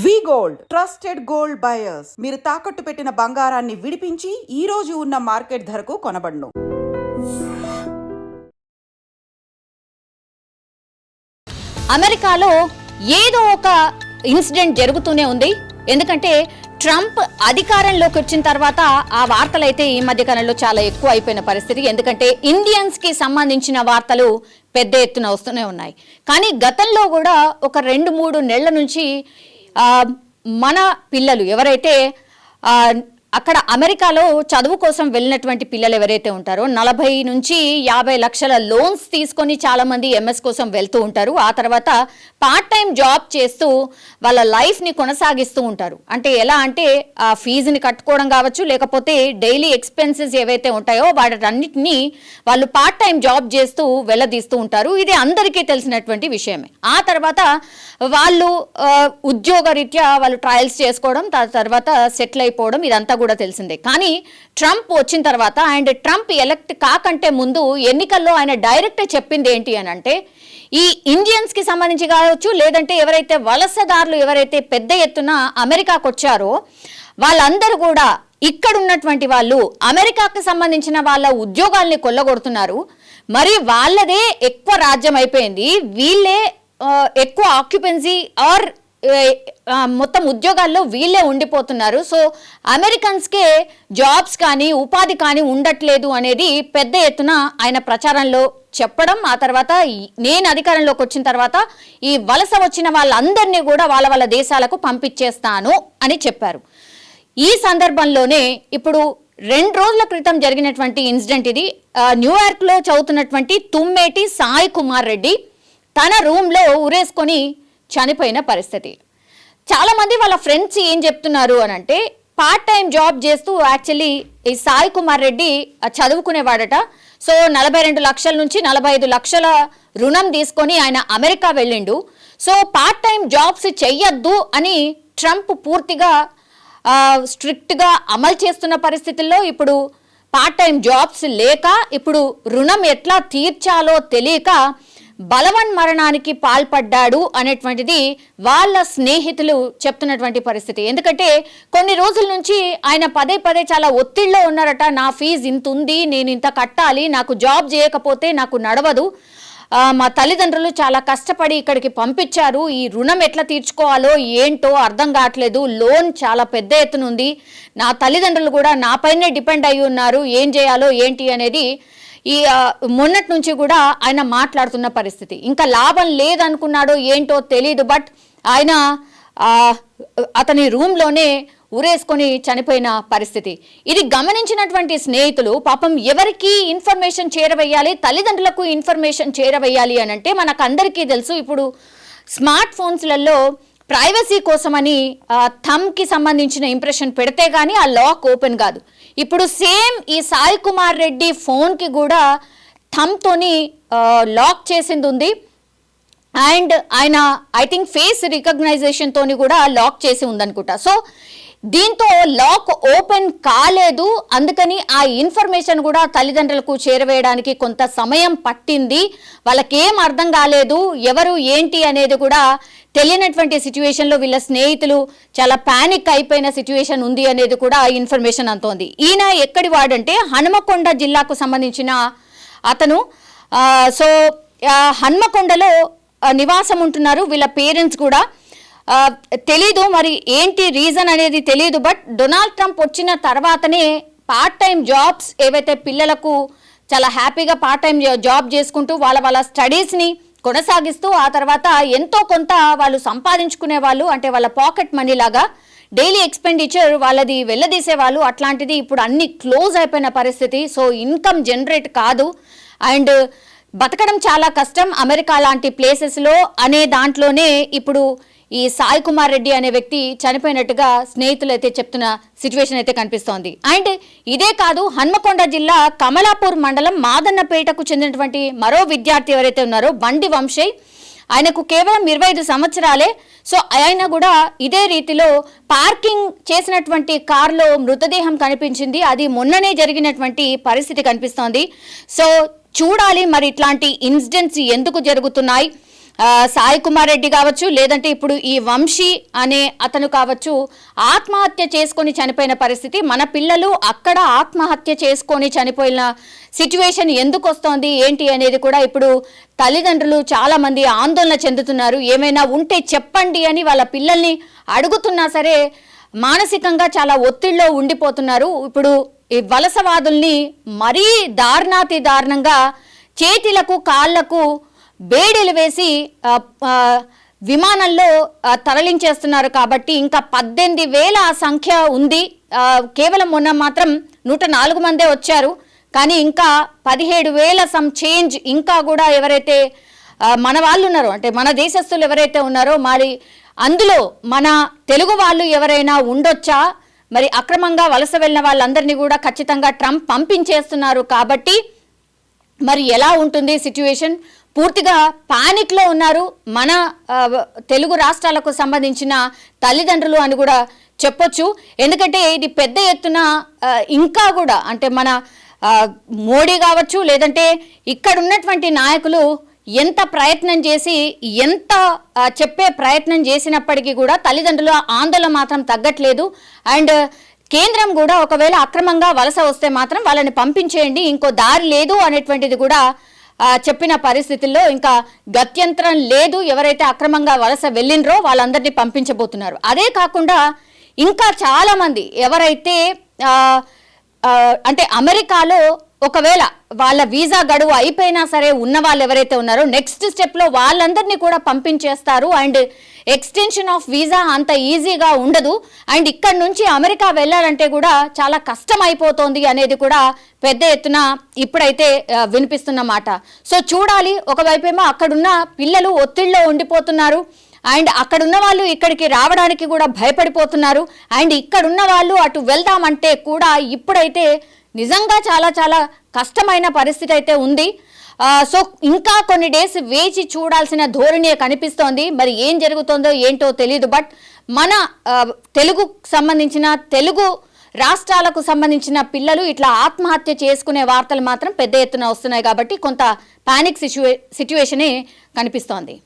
వి gold trusted gold buyers. మీరు తాకట్టు పెట్టిన బంగారాన్ని విడిపించి ఈ రోజు ఉన్న మార్కెట్ ధరకు కొనబడును. అమెరికాలో ఏదో ఒక ఇన్సిడెంట్ జరుగుతూనే ఉంది. ఎందుకంటే ట్రంప్ అధికారంలోకి వచ్చిన తర్వాత ఆ వార్తలైతే ఈ మధ్య కాలంలో చాలా ఎక్కువ అయిపోయిన పరిస్థితి. ఎందుకంటే ఇండియన్స్ కి సంబంధించిన వార్తలు పెద్ద ఎత్తున వస్తూనే ఉన్నాయి. కానీ గతంలో కూడా ఒక 2-3 నెలల నుంచి మన పిల్లలు ఎవరైతే అక్కడ అమెరికాలో చదువు కోసం వెళ్ళినటువంటి పిల్లలు ఎవరైతే ఉంటారో 40 నుంచి 50 లక్షల లోన్స్ తీసుకొని చాలా మంది ఎంఎస్ కోసం వెళ్తూ ఉంటారు. ఆ తర్వాత పార్ట్ టైం జాబ్ చేస్తూ వాళ్ళ లైఫ్ని కొనసాగిస్తూ ఉంటారు. అంటే ఎలా అంటే ఆ ఫీజుని కట్టుకోవడం కావచ్చు, లేకపోతే డైలీ ఎక్స్పెన్సెస్ ఏవైతే ఉంటాయో వాటన్నిటిని వాళ్ళు పార్ట్ టైం జాబ్ చేస్తూ వెళ్ళదీస్తూ ఉంటారు. ఇది అందరికీ తెలిసినటువంటి విషయమే. ఆ తర్వాత వాళ్ళు ఉద్యోగరీత్యా వాళ్ళు ట్రయల్స్ చేసుకోవడం, తర్వాత సెటిల్ అయిపోవడం, ఇదంతా కూడా తెలిసిందే. కానీ ట్రంప్ వచ్చిన తర్వాత అండ్ ట్రంప్ ఎలక్ట్ కాకంటే ముందు ఎన్నికల్లో ఆయన డైరెక్ట్ చెప్పింది ఏంటి అని అంటే, ఈ ఇండియన్స్ కి సంబంధించి కావచ్చు, లేదంటే ఎవరైతే వలసదారులు ఎవరైతే పెద్ద ఎత్తున అమెరికాకు వచ్చారో వాళ్ళందరూ కూడా ఇక్కడ ఉన్నటువంటి వాళ్ళు అమెరికాకి సంబంధించిన వాళ్ళ ఉద్యోగాల్ని కొల్లగొడుతున్నారు. మరి వాళ్ళదే ఎక్కువ రాజ్యం అయిపోయింది, వీళ్ళే ఎక్కువ ఆక్యుపెన్సీ ఆర్ మొత్తం ఉద్యోగాల్లో వీళ్ళే ఉండిపోతున్నారు. సో అమెరికన్స్కే జాబ్స్ కానీ ఉపాధి కానీ ఉండట్లేదు అనేది పెద్ద ఎత్తున ఆయన ప్రచారంలో చెప్పడం. ఆ తర్వాత నేను అధికారంలోకి వచ్చిన తర్వాత ఈ వలస వచ్చిన వాళ్ళందరినీ కూడా వాళ్ళ దేశాలకు పంపించేస్తాను అని చెప్పారు. ఈ సందర్భంలోనే ఇప్పుడు 2 రోజుల క్రితం జరిగినటువంటి ఇన్సిడెంట్ ఇది. న్యూయార్క్లో చదువుతున్నటువంటి తుమ్మేటి సాయి కుమార్ రెడ్డి తన రూమ్లో ఉరేసుకొని చనిపోయిన పరిస్థితి. చాలామంది వాళ్ళ ఫ్రెండ్స్ ఏం చెప్తున్నారు అని అంటే, పార్ట్ టైం జాబ్ చేస్తూ యాక్చువల్లీ ఈ సాయి కుమార్ రెడ్డి చదువుకునేవాడట. సో 42 లక్షల నుంచి 45 లక్షల రుణం తీసుకొని ఆయన అమెరికా వెళ్ళిండు. సో పార్ట్ టైం జాబ్స్ చెయ్యొద్దు అని ట్రంప్ పూర్తిగా స్ట్రిక్ట్గా అమలు చేస్తున్న పరిస్థితుల్లో ఇప్పుడు పార్ట్ టైం జాబ్స్ లేక ఇప్పుడు రుణం ఎట్లా తీర్చాలో తెలియక బలవన్ మరణానికి పాల్పడ్డాడు అనేటువంటిది వాళ్ళ స్నేహితులు చెప్తున్నటువంటి పరిస్థితి. ఎందుకంటే కొన్ని రోజుల నుంచి ఆయన పదే చాలా ఒత్తిడిలో ఉన్నారట. నా ఫీజు ఇంత ఉంది, నేను ఇంత కట్టాలి, నాకు జాబ్ చేయకపోతే నాకు నడవదు, మా తల్లిదండ్రులు చాలా కష్టపడి ఇక్కడికి పంపించారు, ఈ రుణం ఎట్లా తీర్చుకోవాలో ఏంటో అర్థం కావట్లేదు, లోన్ చాలా పెద్ద ఎత్తున ఉంది, నా తల్లిదండ్రులు కూడా నాపైనే డిపెండ్ అయి ఉన్నారు, ఏం చేయాలో ఏంటి అనేది ఈ మొన్నటి నుంచి కూడా ఆయన మాట్లాడుతున్న పరిస్థితి. ఇంకా లాభం లేదనుకున్నాడో ఏంటో తెలీదు, బట్ ఆయన అతని రూమ్లోనే ఉరేసుకొని చనిపోయిన పరిస్థితి. ఇది గమనించినటువంటి స్నేహితులు పాపం ఎవరికి ఇన్ఫర్మేషన్ చేరవేయాలి, తల్లిదండ్రులకు ఇన్ఫర్మేషన్ చేరవేయాలి అని అంటే మనకందరికీ తెలుసు, ఇప్పుడు స్మార్ట్ ఫోన్స్లలో ప్రైవసీ కోసమని థంబ్కి సంబంధించిన ఇంప్రెషన్ పెడితే కానీ ఆ లాక్ ఓపెన్ కాదు. ఇప్పుడు సేమ్ ఈ సాయి కుమార్ రెడ్డి ఫోన్కి కూడా థంబ్తోని లాక్ చేసింది ఉంది. అండ్ ఆయన ఐ థింక్ ఫేస్ రికగ్నైజేషన్ తోని కూడా లాక్ చేసి ఉందనుకుంటా. సో దీంతో లాక్ ఓపెన్ కాలేదు, అందుకని ఆ ఇన్ఫర్మేషన్ కూడా తల్లిదండ్రులకు చేరవేయడానికి కొంత సమయం పట్టింది. వాళ్ళకేం అర్థం కాలేదు, ఎవరు ఏంటి అనేది కూడా తెలియనటువంటి సిచ్యువేషన్లో వీళ్ళ స్నేహితులు చాలా పానిక్ అయిపోయిన సిచ్యువేషన్ ఉంది అనేది కూడా ఇన్ఫర్మేషన్ అంతోంది. ఈయన ఎక్కడి వాడంటే హనుమకొండ జిల్లాకు సంబంధించిన అతను. సో హనుమకొండలో నివాసం ఉంటున్నారు. వీళ్ళ పేరెంట్స్ కూడా తెలీదు, మరి ఏంటి రీజన్ అనేది తెలియదు. బట్ డొనాల్డ్ ట్రంప్ వచ్చిన తర్వాతనే పార్ట్ టైం జాబ్స్ ఏవైతే పిల్లలకు చాలా హ్యాపీగా పార్ట్ టైం జాబ్ చేసుకుంటూ వాళ్ళ స్టడీస్ని కొనసాగిస్తూ ఆ తర్వాత ఎంతో కొంత వాళ్ళు సంపాదించుకునే వాళ్ళు, అంటే వాళ్ళ పాకెట్ మనీ లాగా డైలీ ఎక్స్పెండిచర్ వాళ్ళది వెళ్ళదీసేవాళ్ళు. అట్లాంటిది ఇప్పుడు అన్ని క్లోజ్ అయిపోయిన పరిస్థితి. సో ఇన్కమ్ జనరేట్ కాదు అండ్ బతకడం చాలా కష్టం అమెరికా లాంటి ప్లేసెస్లో అనే దాంట్లోనే ఇప్పుడు ఈ సాయి కుమార్ రెడ్డి అనే వ్యక్తి చనిపోయినట్టుగా స్నేహితులు అయితే చెప్తున్న సిచ్యువేషన్ అయితే కనిపిస్తోంది. అండ్ ఇదే కాదు, హన్మకొండ జిల్లా కమలాపూర్ మండలం మాదన్నపేటకు చెందినటువంటి మరో విద్యార్థి ఎవరైతే ఉన్నారో బండి వంశయ్, ఆయనకు కేవలం 25 సంవత్సరాలే. సో ఆయన కూడా ఇదే రీతిలో పార్కింగ్ చేసినటువంటి కారులో మృతదేహం కనిపించింది. అది మొన్ననే జరిగినటువంటి పరిస్థితి కనిపిస్తోంది. సో చూడాలి మరి ఇట్లాంటి ఇన్సిడెంట్స్ ఎందుకు జరుగుతున్నాయి, సాయి కుమార్ రెడ్డి కావచ్చు, లేదంటే ఇప్పుడు ఈ వంశీ అనే అతను కావచ్చు, ఆత్మహత్య చేసుకొని చనిపోయిన పరిస్థితి. మన పిల్లలు అక్కడ ఆత్మహత్య చేసుకొని చనిపోయిన సిచ్యువేషన్ ఎందుకు వస్తోంది ఏంటి అనేది కూడా ఇప్పుడు తల్లిదండ్రులు చాలా మంది ఆందోళన చెందుతున్నారు. ఏమైనా ఉంటే చెప్పండి అని వాళ్ళ పిల్లల్ని అడుగుతున్నా సరే మానసికంగా చాలా ఒత్తిడిలో ఉండిపోతున్నారు. ఇప్పుడు ఈ వలసవాదుల్ని మరీ దారుణాతి దారుణంగా చేతులకు కాళ్లకు బేడీలు వేసి విమానంలో తరలించేస్తున్నారు. కాబట్టి ఇంకా 18,000 ఆ సంఖ్య ఉంది. కేవలం మొన్న మాత్రం 104 మందే వచ్చారు. కానీ ఇంకా 17,000 సమ్ చేంజ్ ఇంకా కూడా ఎవరైతే మన వాళ్ళు ఉన్నారో, అంటే మన దేశస్తులు ఎవరైతే ఉన్నారో, మరి అందులో మన తెలుగు వాళ్ళు ఎవరైనా ఉండొచ్చా? మరి అక్రమంగా వలస వెళ్ళిన వాళ్ళందరినీ కూడా ఖచ్చితంగా ట్రంప్ పంపించేస్తున్నారు. కాబట్టి మరి ఎలా ఉంటుంది సిచ్యువేషన్? పూర్తిగా పానిక్లో ఉన్నారు మన తెలుగు రాష్ట్రాలకు సంబంధించిన తల్లిదండ్రులు అని కూడా చెప్పొచ్చు. ఎందుకంటే ఇది పెద్ద ఎత్తున ఇంకా కూడా అంటే మన మోడీ కావచ్చు, లేదంటే ఇక్కడ ఉన్నటువంటి నాయకులు ఎంత ప్రయత్నం చేసి ఎంత చెప్పే ప్రయత్నం చేసినప్పటికీ కూడా తల్లిదండ్రుల ఆందోళన మాత్రం తగ్గట్లేదు. అండ్ కేంద్రం కూడా ఒకవేళ అక్రమంగా వలస వస్తే మాత్రం వాళ్ళని పంపించేయండి, ఇంకో దారి లేదు అనేటువంటిది కూడా చెప్పిన పరిస్థితుల్లో ఇంకా గత్యంతరం లేదు. ఎవరైతే అక్రమంగా వలస వెళ్ళినరో వాళ్ళందరినీ పంపించబోతున్నారు. అదే కాకుండా ఇంకా చాలా మంది ఎవరైతే అంటే అమెరికాలో ఒకవేళ వాళ్ళ వీసా గడువు అయిపోయినా సరే ఉన్న వాళ్ళు ఎవరైతే ఉన్నారో నెక్స్ట్ స్టెప్లో వాళ్ళందరినీ కూడా పంపించేస్తారు. అండ్ ఎక్స్టెన్షన్ ఆఫ్ వీసా అంత ఈజీగా ఉండదు. అండ్ ఇక్కడ నుంచి అమెరికా వెళ్ళాలంటే కూడా చాలా కష్టం అయిపోతుంది అనేది కూడా పెద్ద ఎత్తున ఇప్పుడైతే వినిపిస్తున్న మాట. సో చూడాలి. ఒకవైపేమో అక్కడున్న పిల్లలు ఒత్తిడిలో ఉండిపోతున్నారు. అండ్ అక్కడున్న వాళ్ళు ఇక్కడికి రావడానికి కూడా భయపడిపోతున్నారు. అండ్ ఇక్కడున్న వాళ్ళు అటు వెళ్దామంటే కూడా ఇప్పుడైతే నిజంగా చాలా చాలా కష్టమైన పరిస్థితి అయితే ఉంది. సో ఇంకా కొన్ని డేస్ వేచి చూడాల్సిన ధోరణి కనిపిస్తోంది. మరి ఏం జరుగుతుందో ఏంటో తెలియదు. బట్ మన తెలుగు సంబంధించిన తెలుగు రాష్ట్రాలకు సంబంధించిన పిల్లలు ఇట్లా ఆత్మహత్య చేసుకునే వార్తలు మాత్రం పెద్ద ఎత్తున వస్తున్నాయి. కాబట్టి కొంత పానిక్ సిచ్యువేషనే కనిపిస్తోంది.